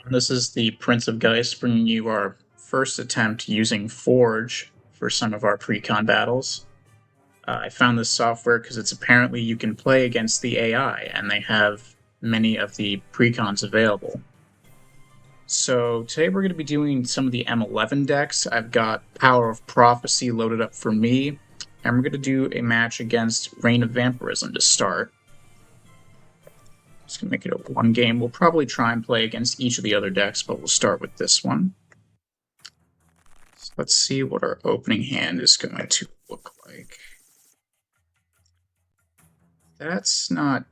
This is the PrinceOfGeists bringing you our first attempt using Forge for some of our Precon battles. I found this software because it's apparently you can play against the AI, and they have many of the Precons available. So today we're going to be doing some of the M11 decks. I've got Power of Prophecy loaded up for me, and we're going to do a match against Reign of Vampirism to start. Just going to make it a one game. We'll probably try and play against each of the other decks, but we'll start with this one. So let's see what our opening hand is going to look like. That's not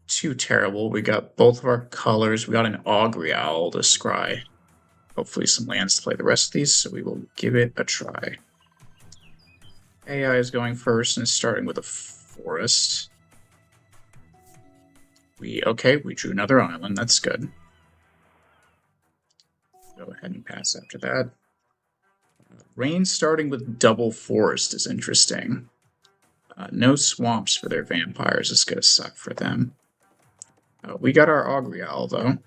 too terrible. We got both of our colors. We got an Augury Owl to scry. Hopefully some lands to play the rest of these, so we will give it a try. AI is going first and starting with a forest. We drew another island. That's good. Go ahead and pass after that. Rain starting with double forest is interesting. No swamps for their vampires is going to suck for them. We got our Augury Owl, though.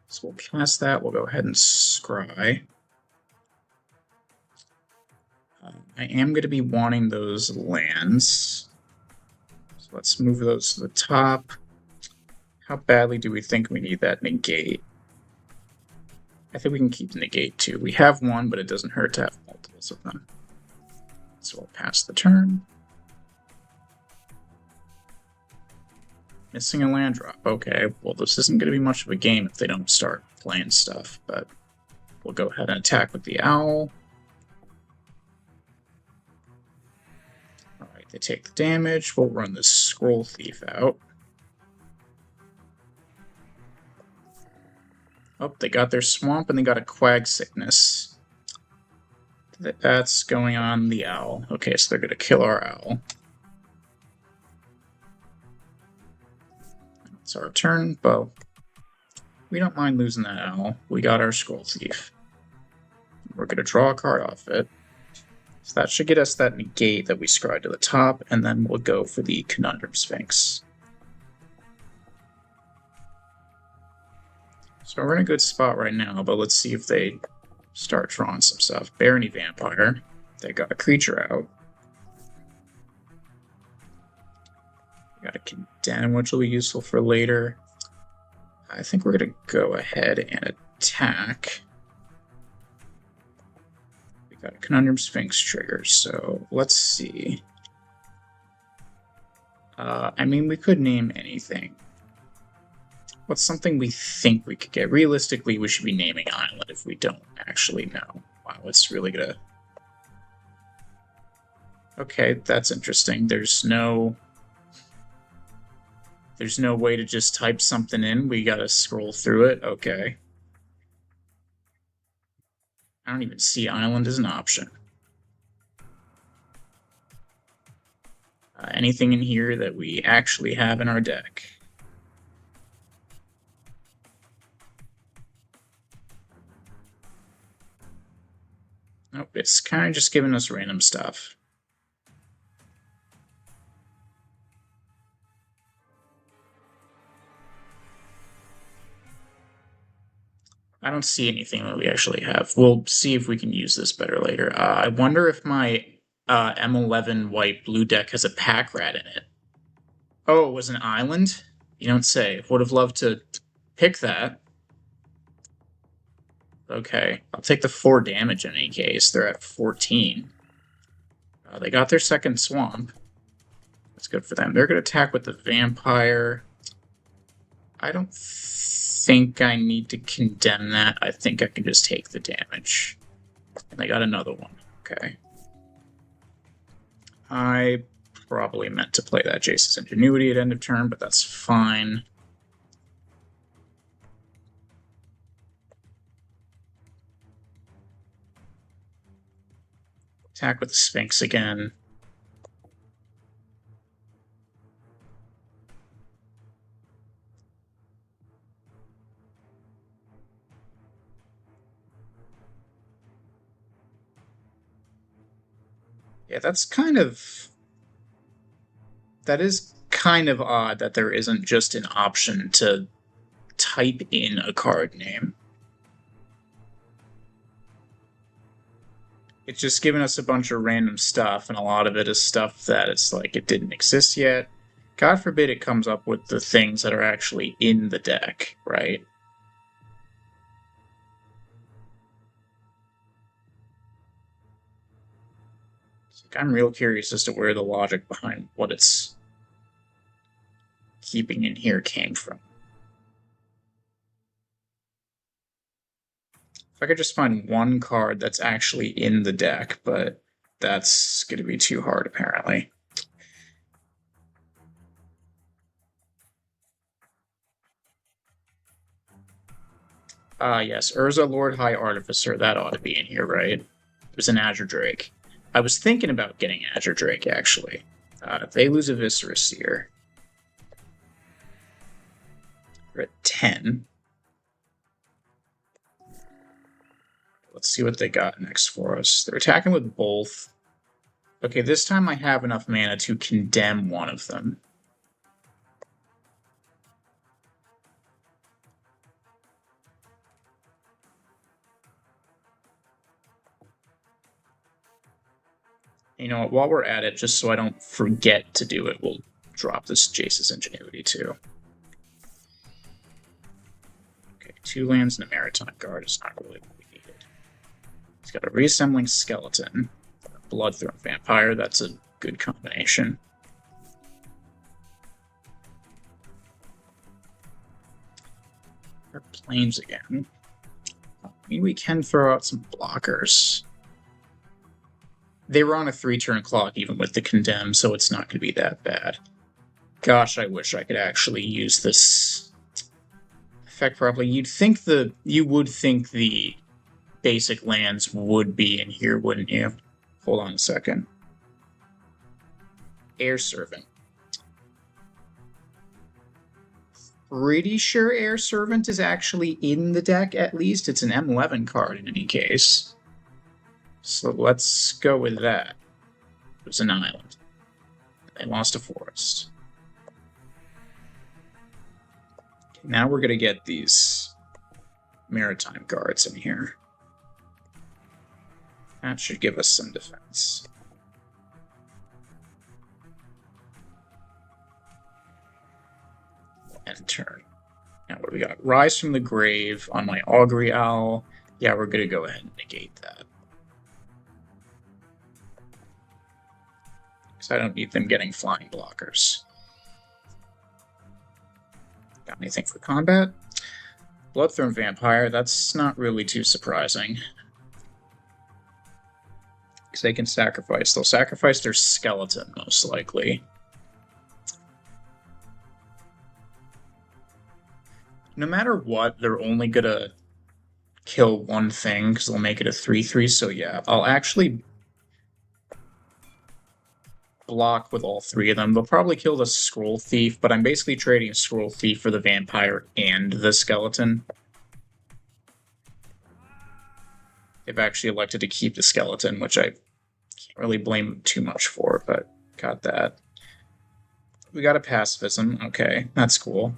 So we'll cast that. We'll go ahead and scry. I am going to be wanting those lands. So let's move those to the top. How badly do we think we need that negate? I think we can keep the negate too. We have one, but it doesn't hurt to have multiples of them. So we'll pass the turn. Missing a land drop. Okay, well this isn't going to be much of a game if they don't start playing stuff, but we'll go ahead and attack with the owl. Alright, they take the damage. We'll run this Scroll Thief out. Oh, they got their swamp and they got a Quag Sickness. That's going on the owl. Okay, so they're going to kill our owl. It's our turn, but we don't mind losing that owl. We got our Scroll Thief. We're going to draw a card off it. So that should get us that negate that we scried to the top, and then we'll go for the Conundrum Sphinx. So we're in a good spot right now, but let's see if they start drawing some stuff. Barony Vampire. They got a creature out. Got a Condemn, which will be useful for later. I think we're going to go ahead and attack. We got a Conundrum Sphinx trigger, so let's see. I mean, we could name anything. What's something we think we could get? Realistically, we should be naming Island if we don't actually know. Wow, it's really gonna... Okay, that's interesting. There's no way to just type something in. We gotta scroll through it. Okay. I don't even see Island as an option. Anything in here that we actually have in our deck? Nope, it's kind of just giving us random stuff. I don't see anything that we actually have. We'll see if we can use this better later. I wonder if my M11 white-blue deck has a pack rat in it. Oh, it was an island? You don't say. Would have loved to pick that. Okay, I'll take the 4 damage in any case. They're at 14. They got their second swamp. That's good for them. They're going to attack with the vampire. I don't think I need to condemn that. I think I can just take the damage. And they got another one. Okay. I probably meant to play that Jace's Ingenuity at end of turn, but that's fine. Attack with the Sphinx again. Yeah, that's kind of... That is kind of odd that there isn't just an option to type in a card name. It's just giving us a bunch of random stuff, and a lot of it is stuff that it's like it didn't exist yet. God forbid it comes up with the things that are actually in the deck, right? I'm real curious as to where the logic behind what it's keeping in here came from. If I could just find one card that's actually in the deck, but that's going to be too hard, apparently. Yes, Urza Lord High Artificer, that ought to be in here, right? There's an Azure Drake. I was thinking about getting Azure Drake, actually. They lose a Viscera Seer. We're at 10. Let's see what they got next for us. They're attacking with both. Okay, this time I have enough mana to condemn one of them. You know what, while we're at it, just so I don't forget to do it, we'll drop this Jace's Ingenuity too. Okay, 2 lands and a Maritime Guard is not really what we needed. He's got a Reassembling Skeleton, a Bloodthorn Vampire, that's a good combination. Our Plains again. I mean, we can throw out some blockers. They were on a 3-turn clock even with the Condemn, so it's not going to be that bad. Gosh, I wish I could actually use this effect properly. You would think the basic lands would be in here, wouldn't you? Hold on a second. Air Servant. Pretty sure Air Servant is actually in the deck, at least. It's an M11 card in any case. So let's go with that. It was an island. They lost a forest. Now we're going to get these Maritime Guards in here. That should give us some defense. End turn. Now what do we got? Rise from the Grave on my Augury Owl. Yeah, we're going to go ahead and negate that. Because I don't need them getting flying blockers. Got anything for combat? Bloodthorn Vampire, that's not really too surprising. Because they can sacrifice. They'll sacrifice their skeleton, most likely. No matter what, they're only gonna kill one thing, because they'll make it a 3/3, so yeah, I'll actually block with all 3 of them. They'll probably kill the Scroll Thief, but I'm basically trading a Scroll Thief for the Vampire and the Skeleton. They've actually elected to keep the Skeleton, which I can't really blame them too much for, but got that. We got a Pacifism. Okay, that's cool.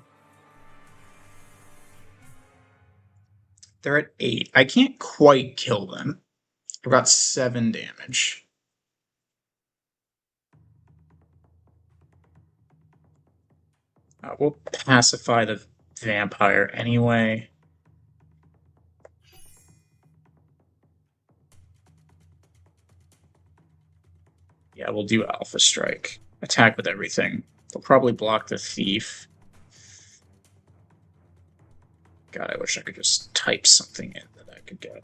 They're at 8. I can't quite kill them. I've got 7 damage. We'll pacify the Vampire anyway. Yeah, we'll do Alpha Strike. Attack with everything. They'll probably block the Thief. God, I wish I could just type something in that I could get.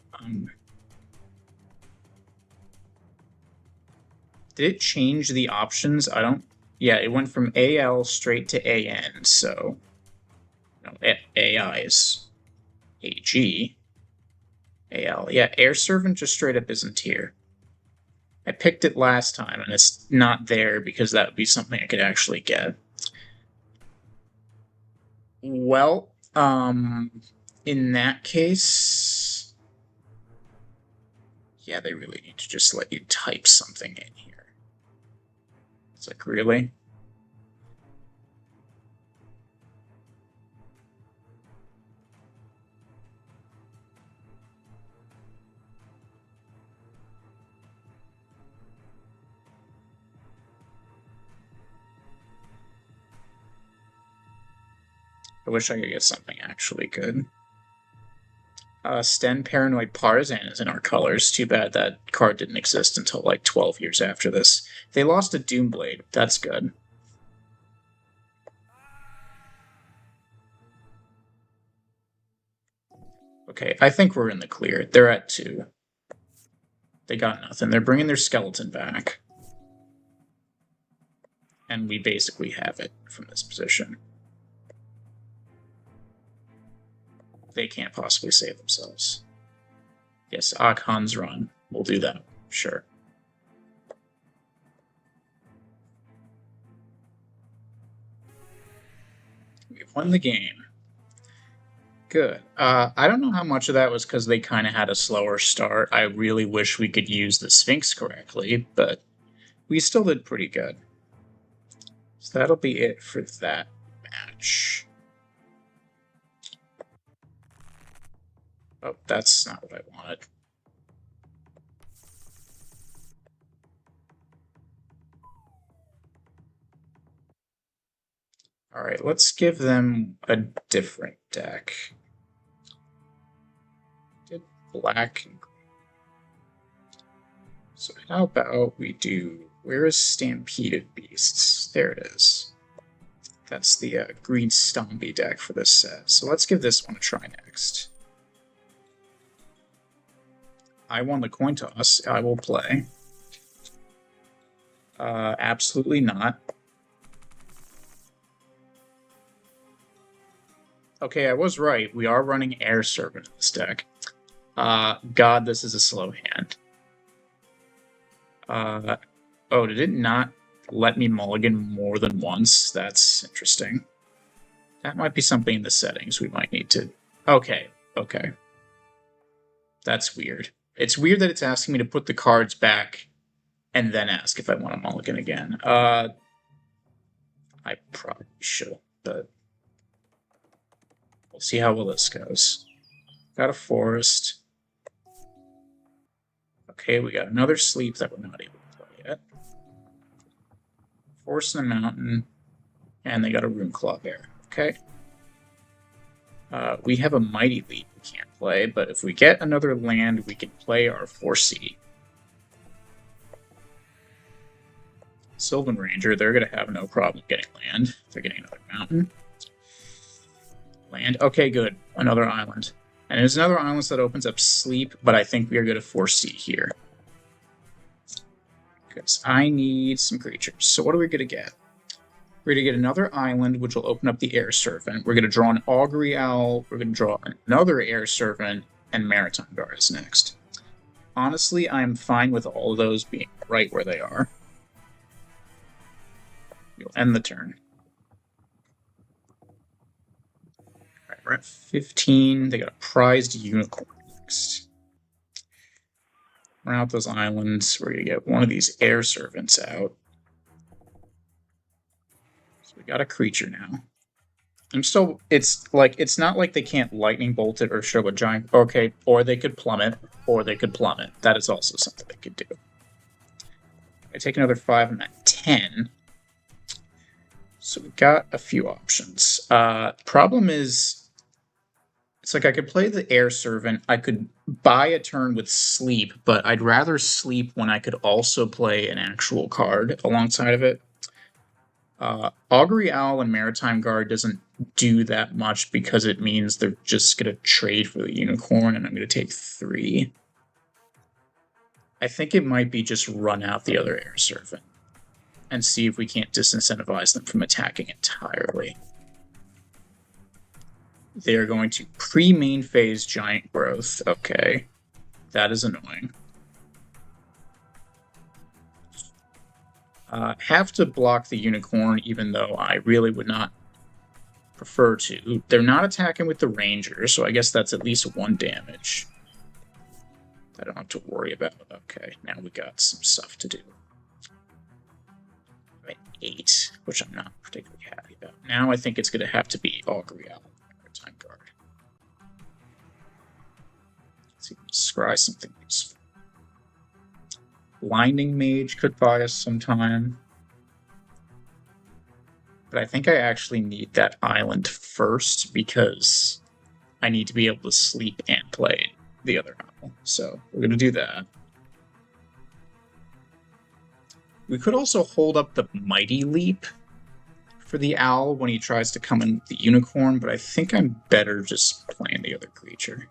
Did it change the options? I don't... Yeah, it went from AL straight to AN, so... No, AI is AG. AL. Yeah, Air Servant just straight up isn't here. I picked it last time, and it's not there because that would be something I could actually get. Well, in that case... Yeah, they really need to just let you type something in here. It's like, really? I wish I could get something actually good. Sten Paranoid Partisan is in our colors. Too bad that card didn't exist until like 12 years after this. They lost a Doomblade. That's good. Okay, I think we're in the clear. They're at 2. They got nothing. They're bringing their skeleton back. And we basically have it from this position. They can't possibly save themselves. Yes, Akhan's run. We'll do that. Sure. We've won the game. Good. I don't know how much of that was because they kind of had a slower start. I really wish we could use the Sphinx correctly, but we still did pretty good. So that'll be it for that match. Oh, that's not what I wanted. Alright, let's give them a different deck. Did black and green. So how about we do... Where is Stampeded Beasts? There it is. That's the green Stompy deck for this set. So let's give this one a try next. I won the coin toss. I will play. Absolutely not. Okay, I was right. We are running Air Servant in this deck. God, this is a slow hand. Oh, did it not let me mulligan more than once? That's interesting. That might be something in the settings we might need to... Okay. That's weird. It's weird that it's asking me to put the cards back and then ask if I want to mulligan again. I probably should, but... We'll see how well this goes. Got a forest. Okay, we got another sleep that we're not able to play yet. Forest in the mountain. And they got a Runeclaw Bear. Okay. We have a Mighty Leap we can't play, but if we get another land, we can play our 4C. Sylvan Ranger, they're going to have no problem getting land. They're getting another mountain. Land. Okay, good. Another island. And there's another island that opens up sleep, but I think we are going to 4C here. Because I need some creatures. So what are we going to get? We're going to get another island, which will open up the Air Servant. We're going to draw an Augury Owl. We're going to draw another Air Servant, and Maritime Guard is next. Honestly, I'm fine with all of those being right where they are. We'll end the turn. Alright, we're at 15. They got a prized unicorn next. Around those islands, we're going to get one of these Air Servants out. So we got a creature now. I'm still... It's not like they can't lightning bolt it or show a giant... Okay, or they could plummet, or they could plummet. That is also something they could do. I take another 5, I'm at 10. So we got a few options. Problem is... It's like I could play the Air Servant, I could buy a turn with Sleep, but I'd rather Sleep when I could also play an actual card alongside of it. Augury Owl and Maritime Guard doesn't do that much because it means they're just going to trade for the Unicorn, and I'm going to take 3. I think it might be just run out the other Air Servant and see if we can't disincentivize them from attacking entirely. They're going to pre-main phase Giant Growth. Okay. That is annoying. Have to block the Unicorn, even though I really would not prefer to. They're not attacking with the Ranger, so I guess that's at least 1 damage. I don't have to worry about. Okay, now we got some stuff to do. I'm at 8, which I'm not particularly happy about. Now I think it's going to have to be Augury Owl. Time Guard. Let's see if we can scry something useful. Blinding Mage could buy us some time. But I think I actually need that island first because I need to be able to sleep and play the other owl. So we're going to do that. We could also hold up the Mighty Leap for the owl when he tries to come in with the unicorn, but I think I'm better just playing the other creature.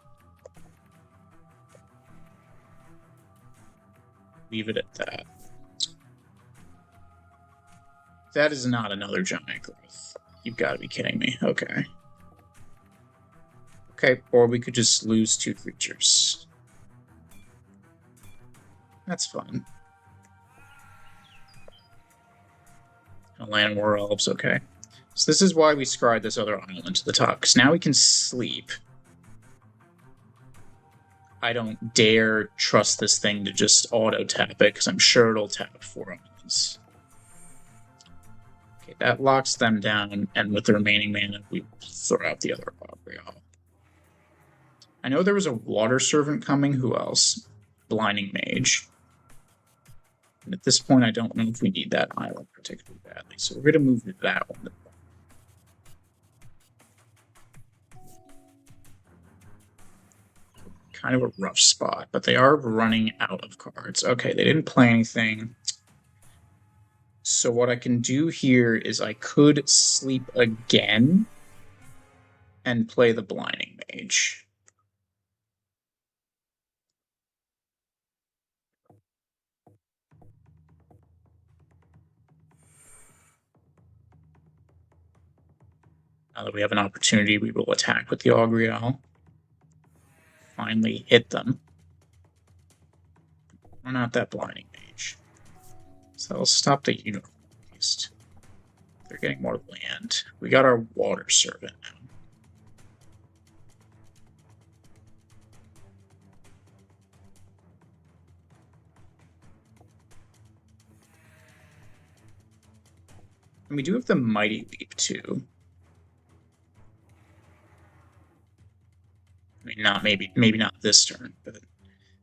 Leave it at that. That is not another giant growth. You've got to be kidding me. Okay. Okay, or we could just lose 2 creatures. That's fun. Land War Elves, okay. So this is why we scried this other island to the top, because now we can sleep. I don't dare trust this thing to just auto-tap it, because I'm sure it'll tap 4 islands. Okay, that locks them down, and with the remaining mana, we throw out the other Augury. I know there was a Water Servant coming. Who else? Blinding Mage. And at this point, I don't know if we need that island particularly badly, so we're going to move to that one. Kind of a rough spot, but they are running out of cards. Okay, they didn't play anything. So what I can do here is I could sleep again and play the Blinding Mage. Now that we have an opportunity, we will attack with the Augury Owl. Finally hit them. We're not that Blinding Mage. So I'll stop the unicorn at least. They're getting more land. We got our Water Servant now. And we do have the Mighty Leap too. I mean, maybe not this turn, but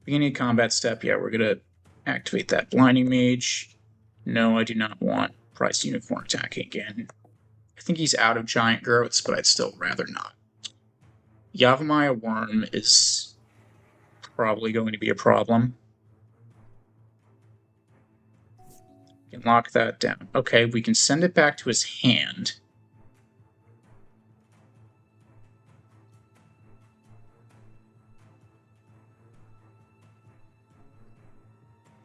beginning of combat step, yeah, we're gonna activate that Blinding Mage. No, I do not want Prized Unicorn attacking again. I think he's out of giant growths, but I'd still rather not. Yavimaya Worm is probably going to be a problem. We can lock that down. Okay, we can send it back to his hand.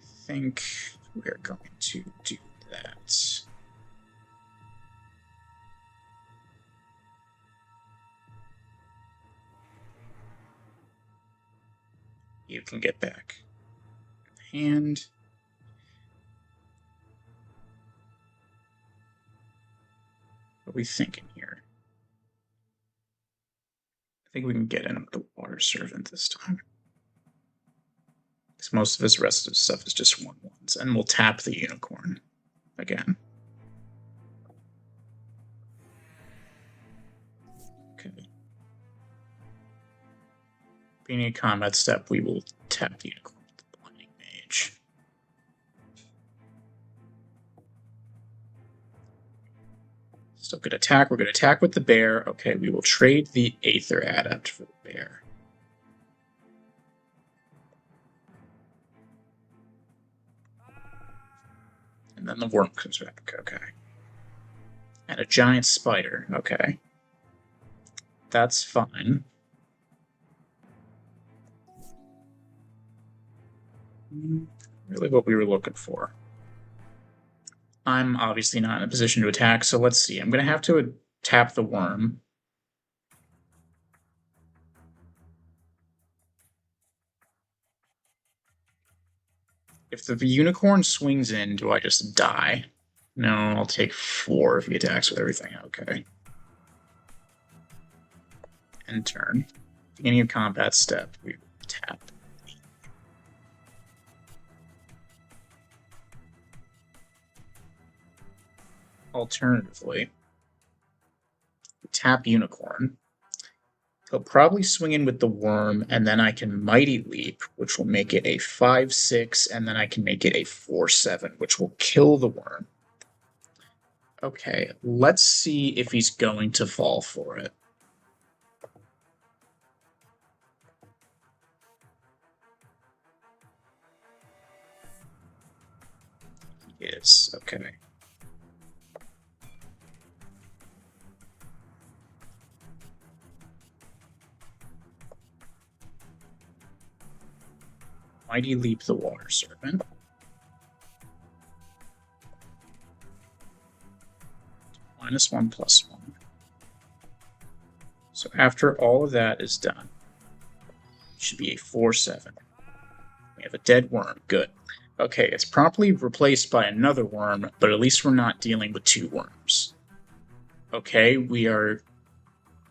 I think we're going to do that. You can get back hand. What are we thinking here? I think we can get in with the Water Servant this time. Because most of his rest of stuff is just 1/1s. And we'll tap the Unicorn again. Okay. Beginning of combat step, we will tap the Unicorn with the Blinding Mage. Still good attack. We're going to attack with the bear. Okay, we will trade the Aether Adept for the bear. And then the worm comes back. Okay. And a giant spider. Okay. That's fine. Really what we were looking for. I'm obviously not in a position to attack, so let's see. I'm going to have to tap the worm. If the unicorn swings in, do I just die? No, I'll take 4 if he attacks with everything. Okay. End turn. Beginning of combat step, we tap. Alternatively, tap Unicorn. He'll probably swing in with the worm, and then I can Mighty Leap, which will make it a 5/6, and then I can make it a 4/7, which will kill the worm. Okay, let's see if he's going to fall for it. He is, okay. Mighty Leap the Water Serpent. -1/+1. So after all of that is done, it should be a 4/7. We have a dead worm. Good. Okay, it's promptly replaced by another worm, but at least we're not dealing with 2 worms. Okay,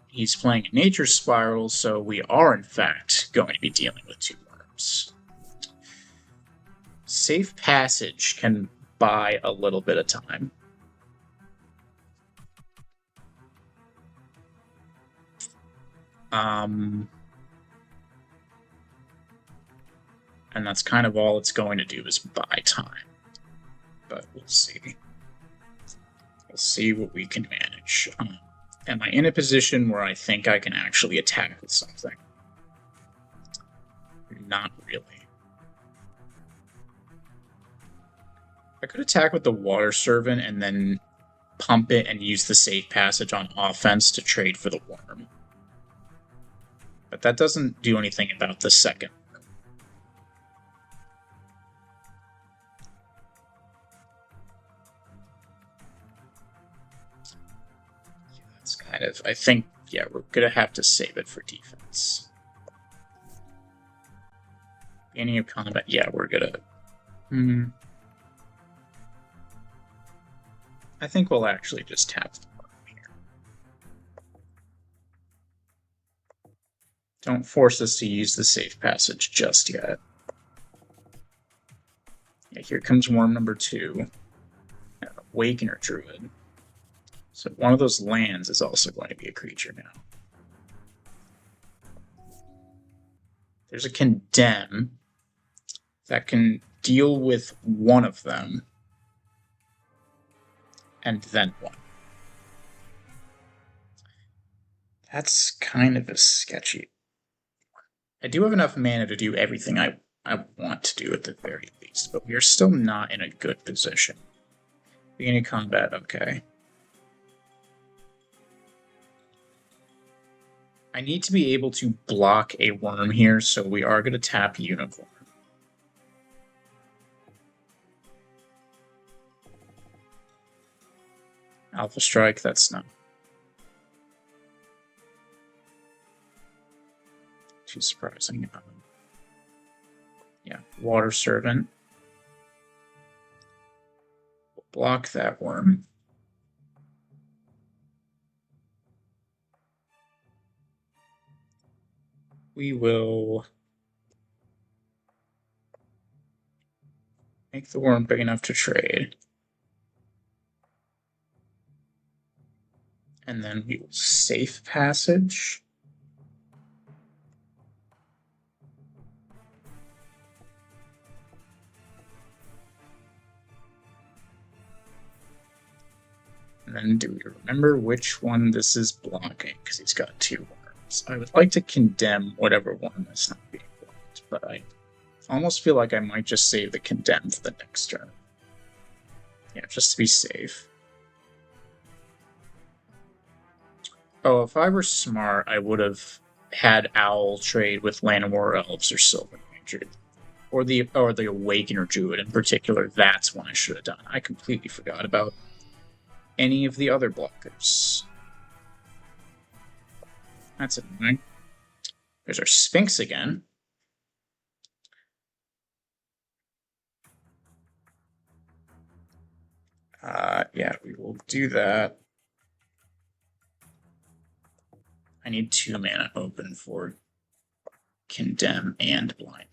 he's playing a nature spiral, so we are in fact going to be dealing with 2 worms. Safe passage can buy a little bit of time. And that's kind of all it's going to do is buy time. But we'll see. We'll see what we can manage. Am I in a position where I think I can actually attack with something? Not really. I could attack with the Water Servant and then pump it and use the safe passage on offense to trade for the worm. But that doesn't do anything about the second. Yeah, that's kind of... I think, yeah, we're going to have to save it for defense. Beginning of combat, yeah, we're going to... I think we'll actually just tap the worm here. Don't force us to use the safe passage just yet. Yeah, here comes worm number 2. Awakener Druid. So one of those lands is also going to be a creature now. There's a Condemn that can deal with one of them, and then one. That's kind of a sketchy. I do have enough mana to do everything I want to do at the very least, but we are still not in a good position. Beginning combat, okay. I need to be able to block a worm here, so we are going to tap Unicorn. Alpha Strike, that's not too surprising. Yeah, Water Servant. We'll block that worm. We will make the worm big enough to trade. And then we will safe passage. And then do we remember which one this is blocking? Because he's got 2 worms. I would like to condemn whatever one that's not being blocked, but I almost feel like I might just save the condemn for the next turn. Yeah, just to be safe. Oh, if I were smart, I would have had Owl trade with Llanowar Elves or Sylvan Ranger. Or the Awakener Druid in particular. That's what I should have done. I completely forgot about any of the other blockers. That's annoying. There's our Sphinx again. Yeah, we will do that. I need 2 mana open for Condemn and Blind.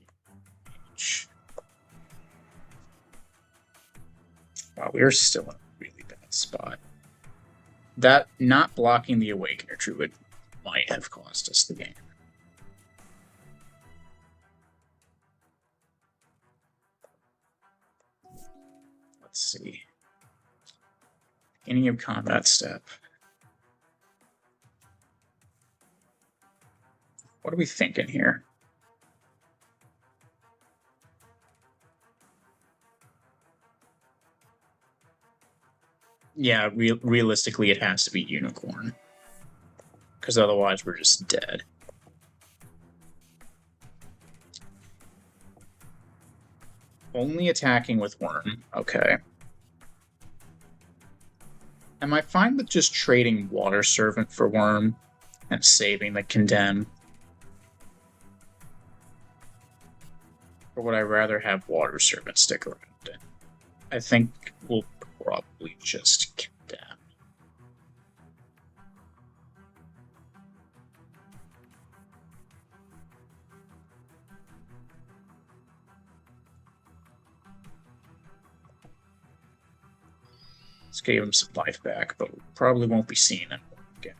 Wow, we're still in a really bad spot. That not blocking the Awakener Druid might have cost us the game. Let's see. Beginning of combat step. What are we thinking here? Yeah, realistically, it has to be unicorn. Because otherwise, we're just dead. Only attacking with worm. Okay. Am I fine with just trading Water Servant for worm and saving the condemn? Or would I rather have Water Servant stick around? I think we'll probably just condemn. Let's give him some life back, but we probably won't be seeing him again.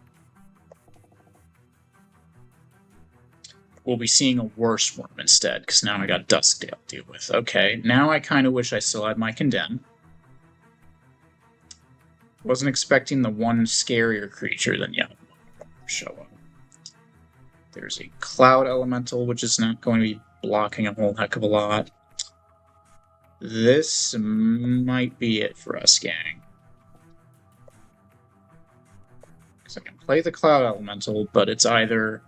We'll be seeing a worse worm instead, because now I got Duskdale to deal with. Okay, now I kind of wish I still had my Condemn. Wasn't expecting the one scarier creature than Yellow show up. There's a Cloud Elemental, which is not going to be blocking a whole heck of a lot. This might be it for us, gang. Because I can play the Cloud Elemental, but it's either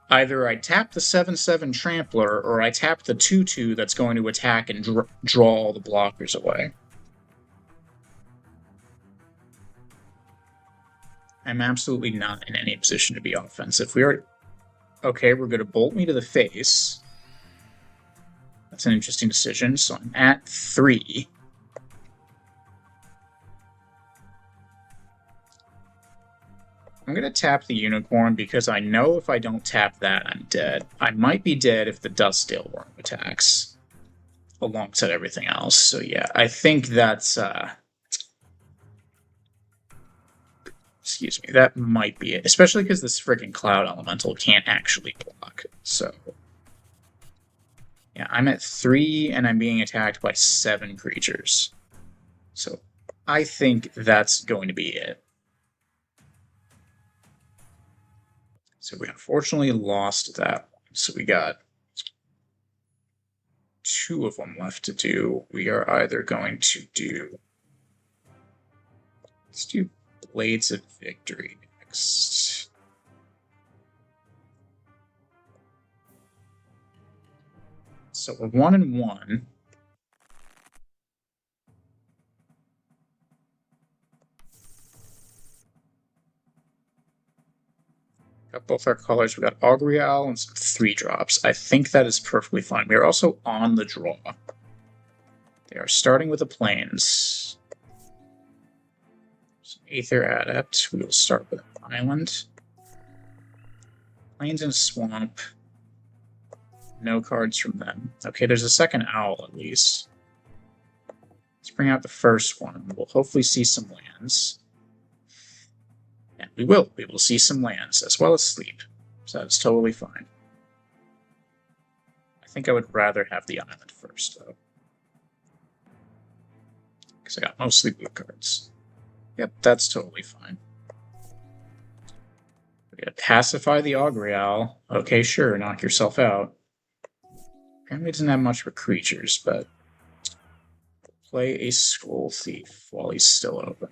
I tap the 7/7 Trampler, or I tap the 2/2 that's going to attack and draw all the blockers away. I'm absolutely not in any position to be offensive. Okay, we're going to bolt me to the face. That's an interesting decision. So I'm at 3. I'm going to tap the Unicorn because I know if I don't tap that, I'm dead. I might be dead if the Duskdale Worm attacks alongside everything else. So yeah, I think that's... excuse me, that might be it. Especially because this freaking Cloud Elemental can't actually block. So... yeah, I'm at 3, and I'm being attacked by 7 creatures. So I think that's going to be it. So we unfortunately lost that one. So we got 2 of them left to do. We are either going to do... let's do Blades of Victory next. So we're 1-1. Got both our colors. We got Augrial and some 3-drops. I think that is perfectly fine. We are also on the draw. They are starting with the plains. Some Aether Adept. We will start with an island. Plains and Swamp. No cards from them. Okay, there's a second owl at least. Let's bring out the first one. We'll hopefully see some lands. And we will. We will see some lands, as well as sleep. So that's totally fine. I think I would rather have the island first, though. Because I got mostly blue cards. Yep, that's totally fine. We gotta pacify the Augrial. Okay, sure, knock yourself out. Apparently doesn't have much for creatures, but... play a Scroll Thief while he's still open.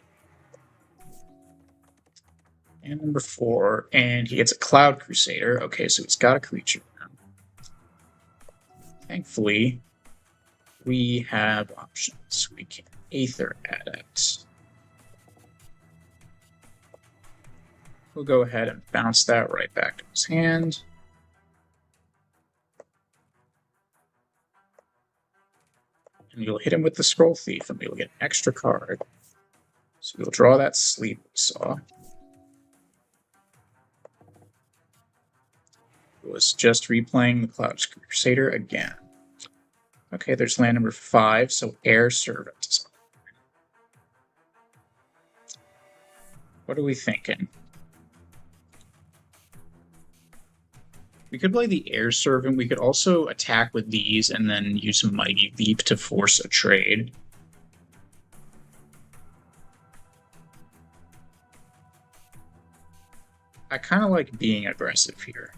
And number 4, and he gets a Cloud Crusader. Okay, so he's got a creature now. Thankfully, we have options. We can Aether Adept. We'll go ahead and bounce that right back to his hand. And we'll hit him with the Scroll Thief, and we'll get an extra card. So we'll draw that Sleep we saw. Was just replaying the Cloud Crusader again. Okay, there's land number 5, so Air Servant. What are we thinking? We could play the Air Servant. We could also attack with these and then use Mighty Leap to force a trade. I kind of like being aggressive here.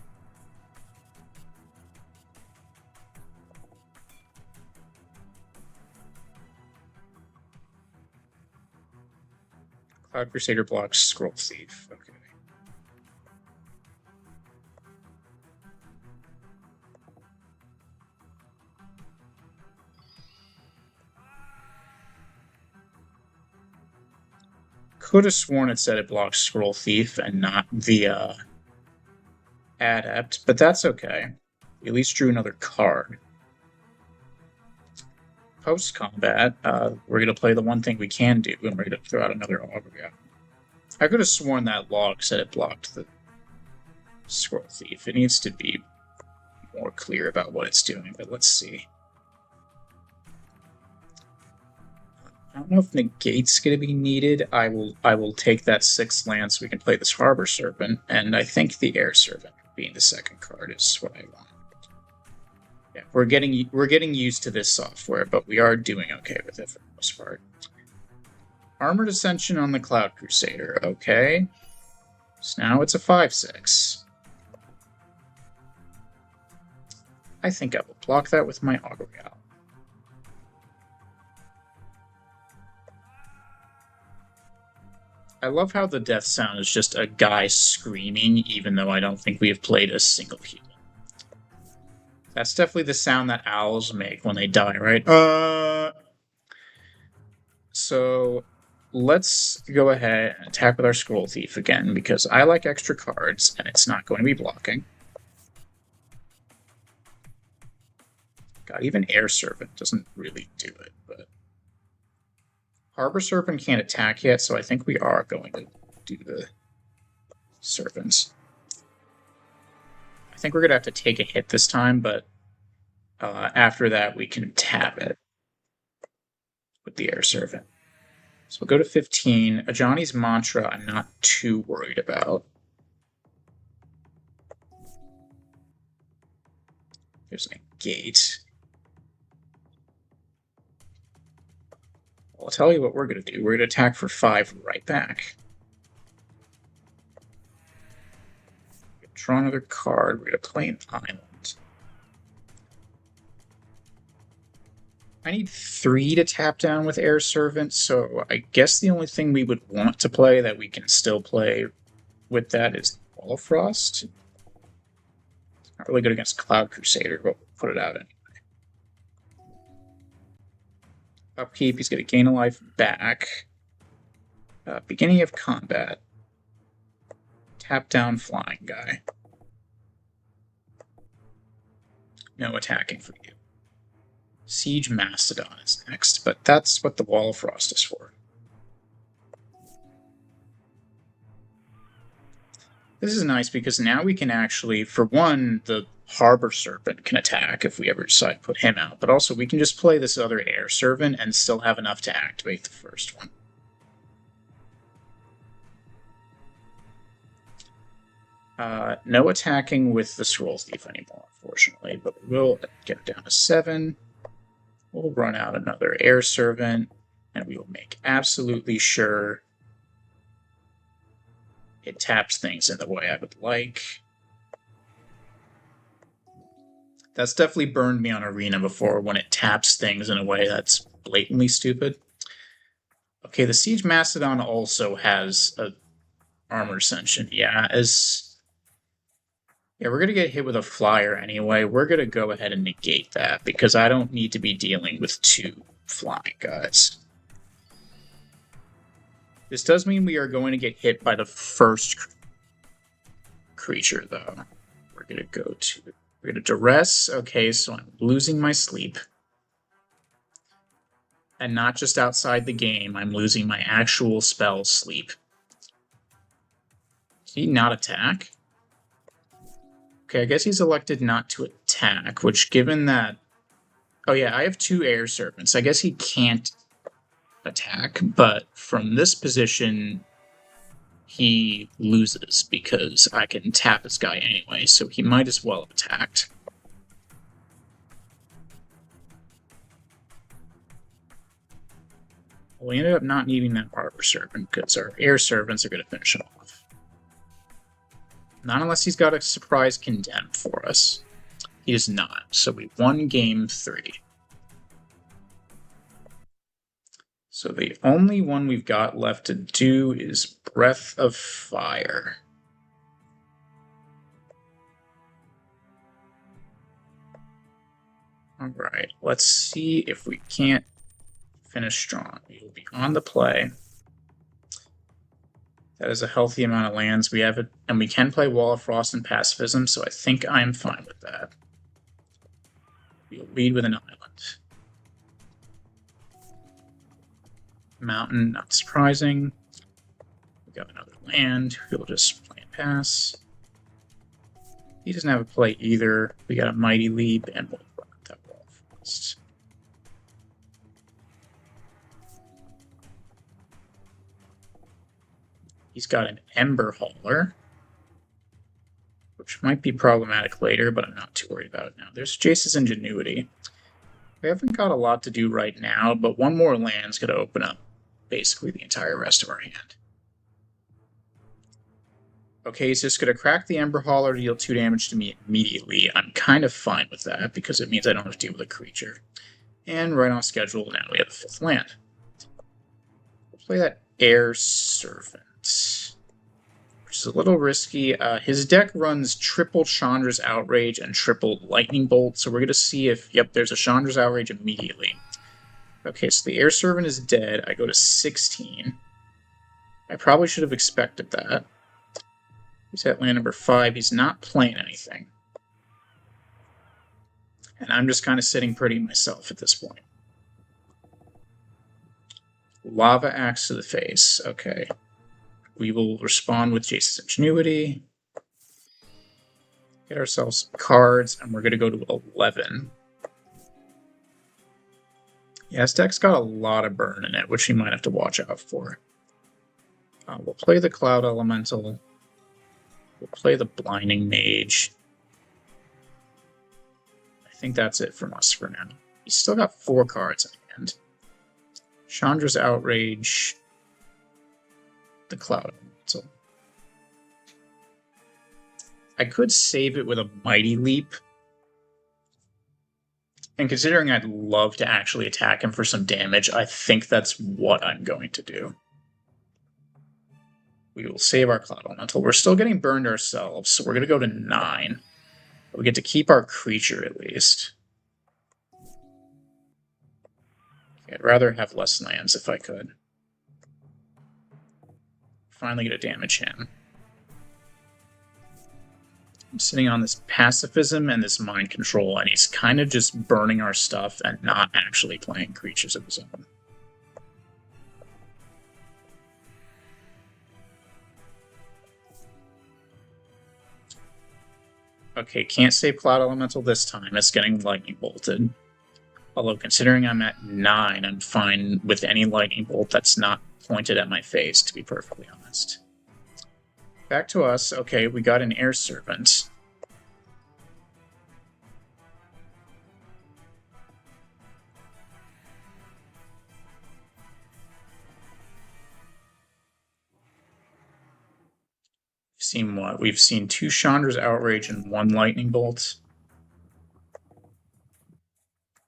Cloud Crusader blocks Scroll Thief. Okay. Could have sworn it said it blocks Scroll Thief and not the Adept, but that's okay. We at least drew another card. Post-combat, we're going to play the one thing we can do, and we're going to throw out another Augury. I could have sworn that log said it blocked the Scroll Thief. It needs to be more clear about what it's doing, but let's see. I don't know if Negate's going to be needed. I will take that 6 land so we can play this Harbor Serpent, and I think the Air Servant being the second card is what I want. Yeah, we're getting used to this software, but we are doing okay with it for the most part. Armored Ascension on the Cloud Crusader, okay. So now it's a 5/6. I think I will block that with my Augury. I love how the death sound is just a guy screaming, even though I don't think we have played a single human. That's definitely the sound that owls make when they die, right? So let's go ahead and attack with our Scroll Thief again, because I like extra cards, and it's not going to be blocking. God, even Air Servant doesn't really do it, but Harbor Serpent can't attack yet, so I think we are going to do the Serpents. I think we're going to have to take a hit this time, but after that we can tap it with the Air Servant. So we'll go to 15. Ajani's Mantra I'm not too worried about. There's a gate. I'll tell you what we're going to do. We're going to attack for 5 right back. Draw another card. We're going to play an island. I need 3 to tap down with Air Servant, so I guess the only thing we would want to play that we can still play with that is Wall of Frost. It's not really good against Cloud Crusader, but we'll put it out anyway. Upkeep, he's going to gain a life back. Beginning of combat. Tap down flying guy. No attacking for you. Siege Mastodon is next, but that's what the Wall of Frost is for. This is nice because now we can actually, for one, the Harbor Serpent can attack if we ever decide to put him out, but also we can just play this other Air Servant and still have enough to activate the first one. No attacking with the Scroll Thief anymore, unfortunately, but we'll get it down to 7. We'll run out another Air Servant, and we will make absolutely sure it taps things in the way I would like. That's definitely burned me on Arena before when it taps things in a way that's blatantly stupid. Okay, the Siege Mastodon also has a Armored Ascension. Yeah, we're going to get hit with a flyer anyway. We're going to go ahead and negate that because I don't need to be dealing with 2 flying guys. This does mean we are going to get hit by the first creature, though. We're going to duress. Okay, so I'm losing my sleep. And not just outside the game, I'm losing my actual spell sleep. Did he not attack? Okay, I guess he's elected not to attack, which given that... Oh yeah, I have 2 Air Serpents. I guess he can't attack, but from this position, he loses because I can tap this guy anyway, so he might as well have attacked. We ended up not needing that Harbor Serpent because our Air Servants are going to finish it off. Not unless he's got a surprise condemn for us. He does not, so we won game 3. So the only one we've got left to do is Breath of Fire. Alright, let's see if we can't finish strong. We will be on the play. That is a healthy amount of lands. We have it, and we can play Wall of Frost and Pacifism, so I think I'm fine with that. We'll lead with an island. Mountain, not surprising. We got another land. We'll just play and pass. He doesn't have a play either. We got a Mighty Leap, and we'll run that Wall of Frost. He's got an Ember Hauler, which might be problematic later, but I'm not too worried about it now. There's Jace's Ingenuity. We haven't got a lot to do right now, but one more land's going to open up basically the entire rest of our hand. Okay, he's just going to crack the Ember Hauler to deal 2 damage to me immediately. I'm kind of fine with that, because it means I don't have to deal with a creature. And right on schedule, now we have a 5th land. We'll play that Air Servant, which is a little risky. His deck runs triple Chandra's Outrage and triple Lightning Bolt, so we're going to see if, yep, there's a Chandra's Outrage immediately. Okay, so the Air Servant is dead. I go to 16. I probably should have expected that. He's at land number 5. He's not playing anything. And I'm just kind of sitting pretty myself at this point. Lava Axe to the face. Okay. We will respond with Jace's Ingenuity. Get ourselves some cards, and we're going to go to 11. Yeah, this deck's got a lot of burn in it, which you might have to watch out for. We'll play the Cloud Elemental. We'll play the Blinding Mage. I think that's it from us for now. He's still got 4 cards in hand. Chandra's Outrage. The Cloud Elemental. I could save it with a Mighty Leap. And considering I'd love to actually attack him for some damage, I think that's what I'm going to do. We will save our Cloud Elemental. We're still getting burned ourselves, so we're going to go to 9. We get to keep our creature at least. Okay, I'd rather have less lands if I could. Finally get to damage him. I'm sitting on this Pacifism and this Mind Control, and he's kind of just burning our stuff and not actually playing creatures of his own. Okay, can't save Cloud Elemental this time. It's getting Lightning Bolted. Although, considering I'm at 9, I'm fine with any Lightning Bolt that's not pointed at my face, to be perfectly honest. Back to us. Okay, we got an Air Servant. We've seen what? We've seen 2 Chandra's Outrage and 1 Lightning Bolt.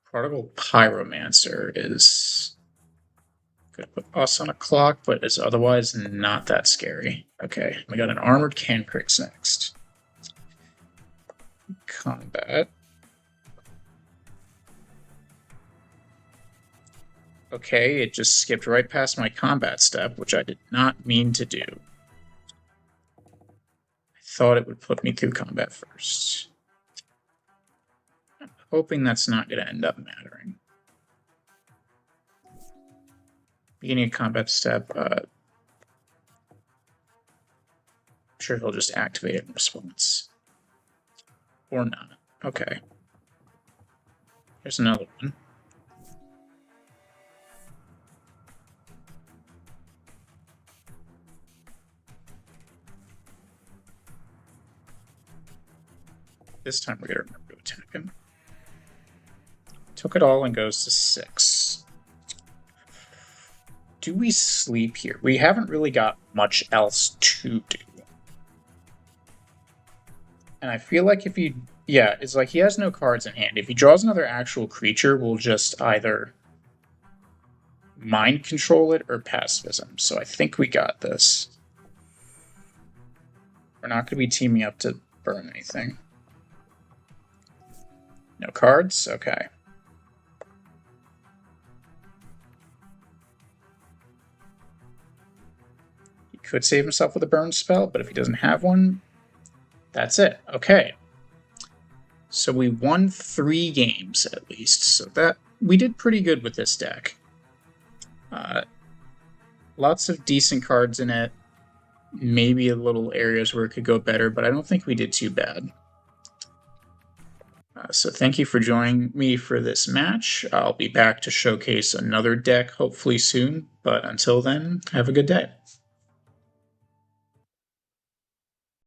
Prodigal Pyromancer is going to put us on a clock, but is otherwise not that scary. Okay, we got an Armored Cancrix next. Combat. Okay, it just skipped right past my combat step, which I did not mean to do. I thought it would put me through combat first. I'm hoping that's not going to end up mattering. Beginning of combat step, I'm sure he'll just activate it in response. Or not. Okay. Here's another one. This time we're going to remember to attack him. Took it all and goes to 6. Do we sleep here? We haven't really got much else to do. And I feel like if he... Yeah, it's like he has no cards in hand. If he draws another actual creature, we'll just either mind control it or pacifism. So I think we got this. We're not going to be teaming up to burn anything. No cards? Okay. He could save himself with a burn spell, but if he doesn't have one, that's it. Okay. So we won 3 games at least. So that we did pretty good with this deck. Lots of decent cards in it. Maybe a little areas where it could go better, but I don't think we did too bad. So thank you for joining me for this match. I'll be back to showcase another deck hopefully soon, but until then, have a good day.